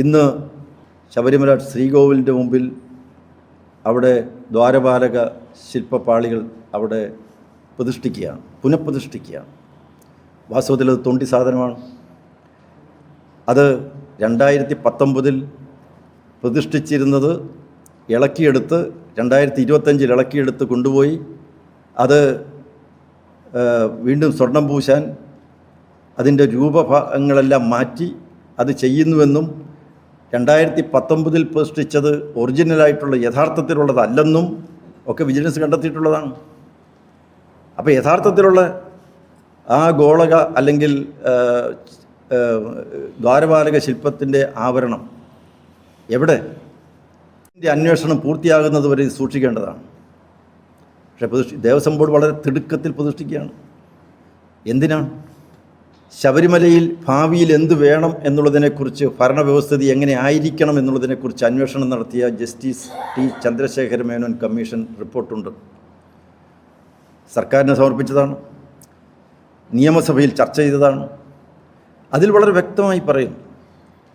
ഇന്ന് ശബരിമല ശ്രീകോവിലിൻ്റെ മുമ്പിൽ അവിടെ ദ്വാരപാലക ശില്പപാളികൾ അവിടെ പ്രതിഷ്ഠിക്കുകയാണ്, പുനഃപ്രതിഷ്ഠിക്കുകയാണ്. വാസ്തവത്തിൽ അത് തൊണ്ടി സാധനമാണ്. അത് 2019 പ്രതിഷ്ഠിച്ചിരുന്നത് ഇളക്കിയെടുത്ത് 2025 ഇളക്കിയെടുത്ത് കൊണ്ടുപോയി അത് വീണ്ടും സ്വർണം പൂശാൻ അതിൻ്റെ രൂപഭാഗങ്ങളെല്ലാം മാറ്റി അത് ചെയ്യുന്നുവെന്നും 2019 പ്രതിഷ്ഠിച്ചത് ഒറിജിനലായിട്ടുള്ള യഥാർത്ഥത്തിലുള്ളതല്ലെന്നും ഒക്കെ വിജിലൻസ് കണ്ടെത്തിയിട്ടുള്ളതാണ്. അപ്പോൾ യഥാർത്ഥത്തിലുള്ള ആ ഗോളക അല്ലെങ്കിൽ ദ്വാരപാലക ശില്പത്തിൻ്റെ ആവരണം എവിടെ? ഇതിൻ്റെ അന്വേഷണം പൂർത്തിയാകുന്നത് വരെ സൂക്ഷിക്കേണ്ടതാണ്. പക്ഷേ ദേവസ്വം ബോർഡ് വളരെ തിടുക്കത്തിൽ പ്രതിഷ്ഠിക്കുകയാണ്. എന്തിനാണ്? ശബരിമലയിൽ ഭാവിയിൽ എന്ത് വേണം എന്നുള്ളതിനെക്കുറിച്ച്, ഭരണവ്യവസ്ഥിതി എങ്ങനെ ആയിരിക്കണം എന്നുള്ളതിനെക്കുറിച്ച് അന്വേഷണം നടത്തിയ justice T Chandrasekhara Menon commission റിപ്പോർട്ടുണ്ട്. സർക്കാരിന് സമർപ്പിച്ചതാണ്, നിയമസഭയിൽ ചർച്ച ചെയ്തതാണ്. അതിൽ വളരെ വ്യക്തമായി പറയും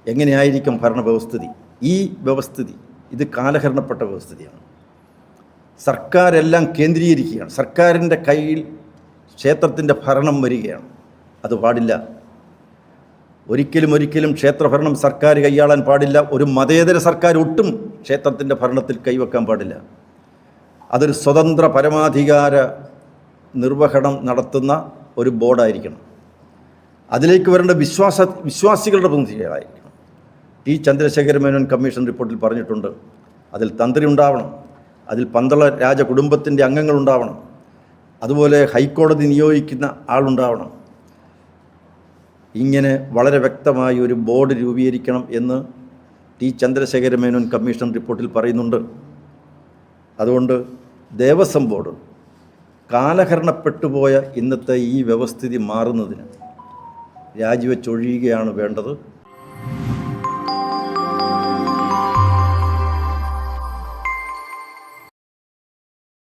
എങ്ങനെയായിരിക്കും ഭരണവ്യവസ്ഥിതി. ഈ വ്യവസ്ഥിതി ഇത് കാലഹരണപ്പെട്ട വ്യവസ്ഥിതിയാണ്. സർക്കാരെല്ലാം കേന്ദ്രീകരിക്കുകയാണ്. സർക്കാരിൻ്റെ കയ്യിൽ ക്ഷേത്രത്തിൻ്റെ ഭരണം വരികയാണ്. അത് പാടില്ല. ഒരിക്കലും ക്ഷേത്രഭരണം സർക്കാർ കൈയാളാൻ പാടില്ല. ഒരു മതേതര സർക്കാർ ഒട്ടും ക്ഷേത്രത്തിൻ്റെ ഭരണത്തിൽ കൈവെക്കാൻ പാടില്ല. അതൊരു സ്വതന്ത്ര പരമാധികാര നിർവഹണം നടത്തുന്ന ഒരു ബോർഡായിരിക്കണം. അതിലേക്ക് വരേണ്ട വിശ്വാസികളുടെ പ്രതിനിധികളായിരിക്കണം. ടി ചന്ദ്രശേഖര മേനോൻ കമ്മീഷൻ റിപ്പോർട്ടിൽ പറഞ്ഞിട്ടുണ്ട്, അതിൽ തന്ത്രി ഉണ്ടാവണം, അതിൽ പന്തള രാജകുടുംബത്തിൻ്റെ അംഗങ്ങളുണ്ടാവണം, അതുപോലെ ഹൈക്കോടതി നിയോഗിക്കുന്ന ആളുണ്ടാവണം. ഇങ്ങനെ വളരെ വ്യക്തമായി ഒരു ബോർഡ് രൂപീകരിക്കണം എന്ന് ടി ചന്ദ്രശേഖര മേനോൻ കമ്മീഷൻ റിപ്പോർട്ടിൽ പറയുന്നുണ്ട്. അതുകൊണ്ട് ദേവസ്വം ബോർഡ് കാലഹരണപ്പെട്ടുപോയ ഇന്നത്തെ ഈ വ്യവസ്ഥിതി മാറുന്നതിന് രാജിവെച്ചൊഴിയുകയാണ് വേണ്ടത്.